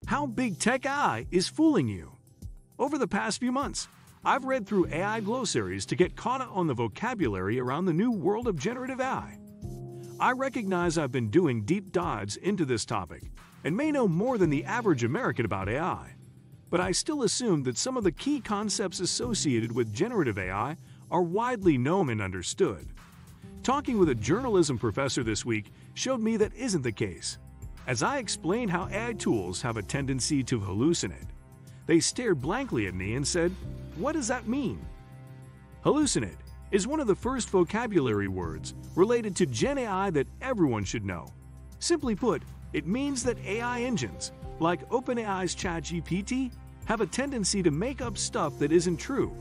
How big tech AI is fooling you. Over the past few months, I've read through AI glossaries to get caught up on the vocabulary around the new world of generative AI. I recognize I've been doing deep dives into this topic and may know more than the average American about AI, but I still assume that some of the key concepts associated with generative AI are widely known and understood. Talking with a journalism professor this week showed me that isn't the case. As I explained how AI tools have a tendency to hallucinate, they stared blankly at me and said, "What does that mean?" Hallucinate is one of the first vocabulary words related to Gen AI that everyone should know. Simply put, it means that AI engines, like OpenAI's ChatGPT, have a tendency to make up stuff that isn't true.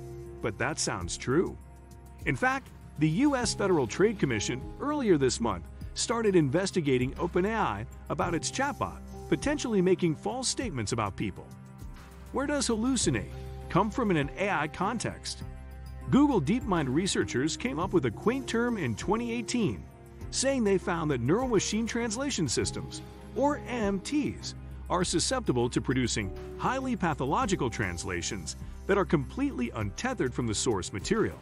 But that sounds true. In fact, the U.S. Federal Trade Commission earlier this month started investigating OpenAI about its chatbot potentially making false statements about people. Where does hallucinate come from in an AI context? Google DeepMind researchers came up with a quaint term in 2018, saying they found that neural machine translation systems, or NMTs, are susceptible to producing highly pathological translations that are completely untethered from the source material.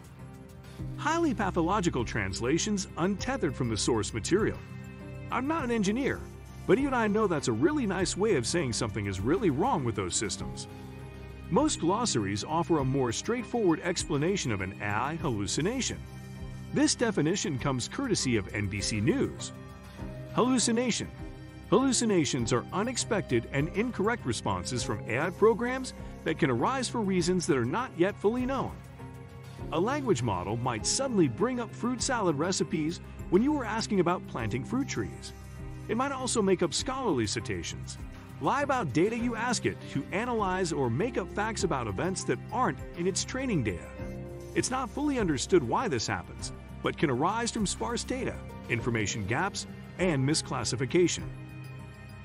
Highly pathological translations untethered from the source material. I'm not an engineer, but even I know that's a really nice way of saying something is really wrong with those systems. Most glossaries offer a more straightforward explanation of an AI hallucination. This definition comes courtesy of NBC News. Hallucination. Hallucinations are unexpected and incorrect responses from AI programs that can arise for reasons that are not yet fully known. A language model might suddenly bring up fruit salad recipes when you were asking about planting fruit trees. It might also make up scholarly citations, lie about data you ask it to analyze, or make up facts about events that aren't in its training data. It's not fully understood why this happens, but can arise from sparse data, information gaps, and misclassification.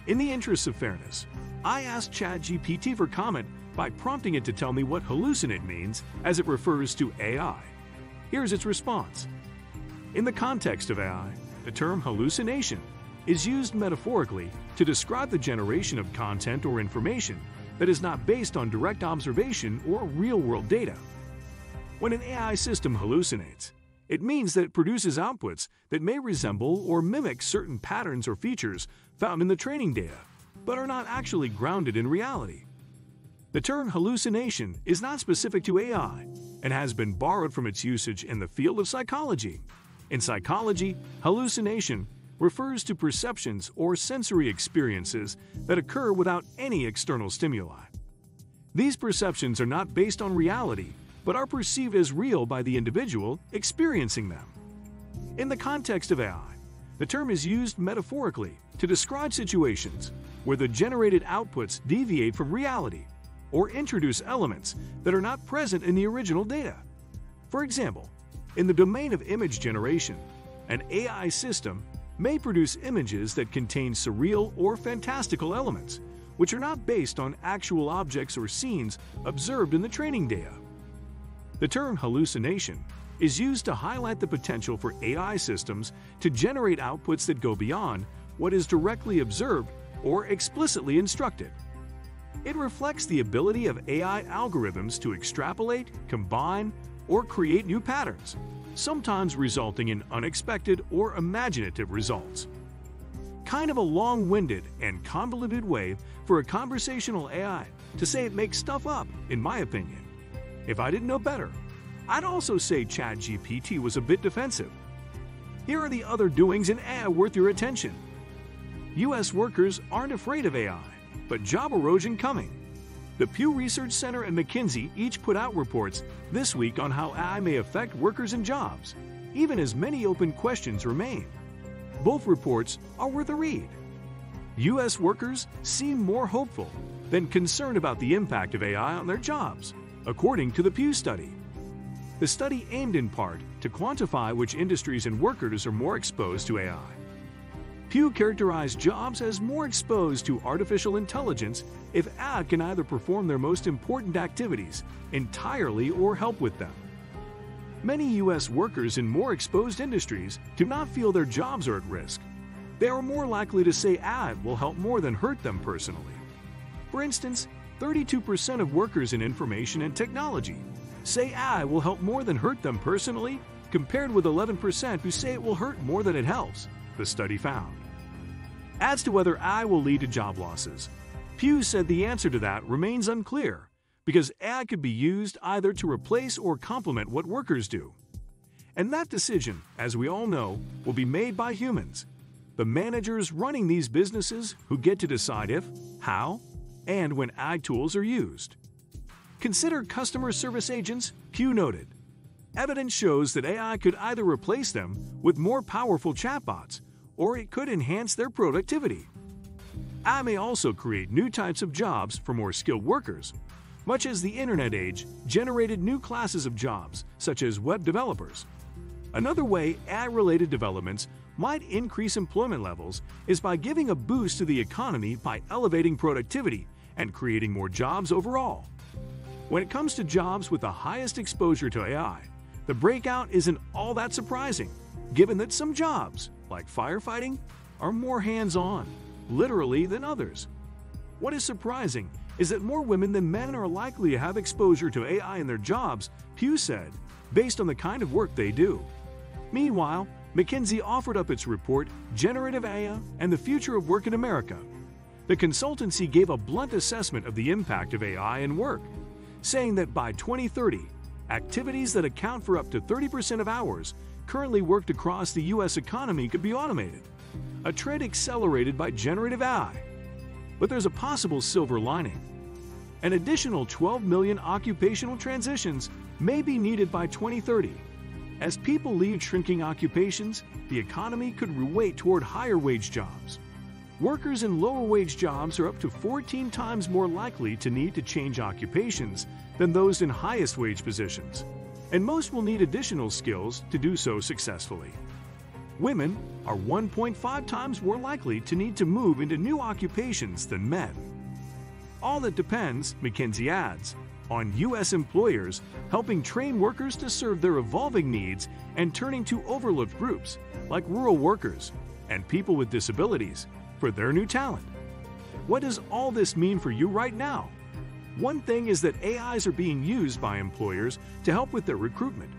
In the interests of fairness, I asked ChatGPT for comment by prompting it to tell me what hallucinate means as it refers to AI. Here's its response. In the context of AI, the term hallucination is used metaphorically to describe the generation of content or information that is not based on direct observation or real-world data. When an AI system hallucinates, it means that it produces outputs that may resemble or mimic certain patterns or features found in the training data, but are not actually grounded in reality. The term hallucination is not specific to AI and has been borrowed from its usage in the field of psychology. In psychology, hallucination refers to perceptions or sensory experiences that occur without any external stimuli. These perceptions are not based on reality, but are perceived as real by the individual experiencing them. In the context of AI, the term is used metaphorically to describe situations where the generated outputs deviate from reality or introduce elements that are not present in the original data. For example, in the domain of image generation, an AI system may produce images that contain surreal or fantastical elements, which are not based on actual objects or scenes observed in the training data. The term hallucination is used to highlight the potential for AI systems to generate outputs that go beyond what is directly observed or explicitly instructed. It reflects the ability of AI algorithms to extrapolate, combine, or create new patterns, sometimes resulting in unexpected or imaginative results. Kind of a long-winded and convoluted way for a conversational AI to say it makes stuff up, in my opinion. If I didn't know better, I'd also say ChatGPT was a bit defensive. Here are the other doings in AI worth your attention. U.S. workers aren't afraid of AI, but job erosion coming. The Pew Research Center and McKinsey each put out reports this week on how AI may affect workers and jobs, even as many open questions remain. Both reports are worth a read. U.S. workers seem more hopeful than concerned about the impact of AI on their jobs, according to the Pew study. The study aimed in part to quantify which industries and workers are more exposed to AI. Pew characterized jobs as more exposed to artificial intelligence if AI can either perform their most important activities entirely or help with them. Many U.S. workers in more exposed industries do not feel their jobs are at risk. They are more likely to say AI will help more than hurt them personally. For instance, 32% of workers in information and technology say AI will help more than hurt them personally, compared with 11% who say it will hurt more than it helps, the study found. As to whether AI will lead to job losses, Pew said the answer to that remains unclear, because AI could be used either to replace or complement what workers do. And that decision, as we all know, will be made by humans, the managers running these businesses who get to decide if, how, and when AI tools are used. Consider customer service agents, Pew noted. Evidence shows that AI could either replace them with more powerful chatbots, or it could enhance their productivity. AI may also create new types of jobs for more skilled workers, much as the internet age generated new classes of jobs, such as web developers. Another way AI-related developments might increase employment levels is by giving a boost to the economy by elevating productivity and creating more jobs overall. When it comes to jobs with the highest exposure to AI, the breakout isn't all that surprising, given that some jobs, like firefighting, are more hands-on, literally, than others. What is surprising is that more women than men are likely to have exposure to AI in their jobs, Pew said, based on the kind of work they do. Meanwhile, McKinsey offered up its report, Generative AI and the Future of Work in America. The consultancy gave a blunt assessment of the impact of AI in work, saying that by 2030, activities that account for up to 30% of hours currently worked across the U.S. economy could be automated, a trend accelerated by generative AI. But there's a possible silver lining. An additional 12 million occupational transitions may be needed by 2030. As people leave shrinking occupations, the economy could reweight toward higher-wage jobs. Workers in lower-wage jobs are up to 14 times more likely to need to change occupations than those in highest-wage positions, and most will need additional skills to do so successfully. Women are 1.5 times more likely to need to move into new occupations than men. All that depends, McKinsey adds, on U.S. employers helping train workers to serve their evolving needs and turning to overlooked groups, like rural workers and people with disabilities, for their new talent. What does all this mean for you right now? One thing is that AIs are being used by employers to help with their recruitment.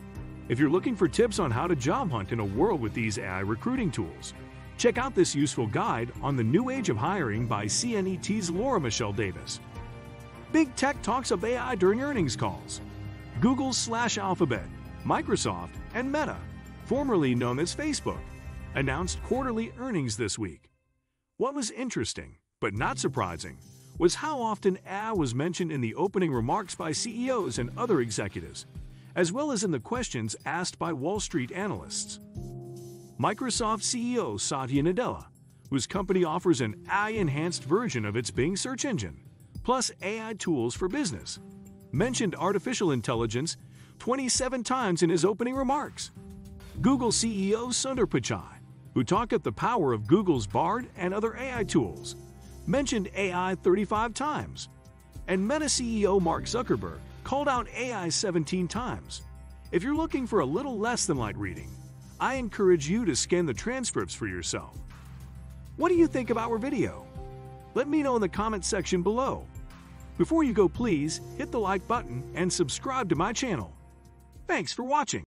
If you're looking for tips on how to job hunt in a world with these AI recruiting tools, check out this useful guide on the new age of hiring by CNET's Laura Michelle Davis. Big Tech talks of AI during earnings calls. Google/Alphabet, Microsoft, and Meta, formerly known as Facebook, announced quarterly earnings this week. What was interesting, but not surprising, was how often AI was mentioned in the opening remarks by CEOs and other executives, as well as in the questions asked by Wall Street analysts. Microsoft CEO Satya Nadella, whose company offers an AI-enhanced version of its Bing search engine, plus AI tools for business, mentioned artificial intelligence 27 times in his opening remarks. Google CEO Sundar Pichai, who talked up the power of Google's Bard and other AI tools, mentioned AI 35 times. And Meta CEO Mark Zuckerberg called out AI 17 times. If you're looking for a little less than light reading, I encourage you to scan the transcripts for yourself. What do you think of our video? Let me know in the comment section below. Before you go, please hit the like button and subscribe to my channel. Thanks for watching.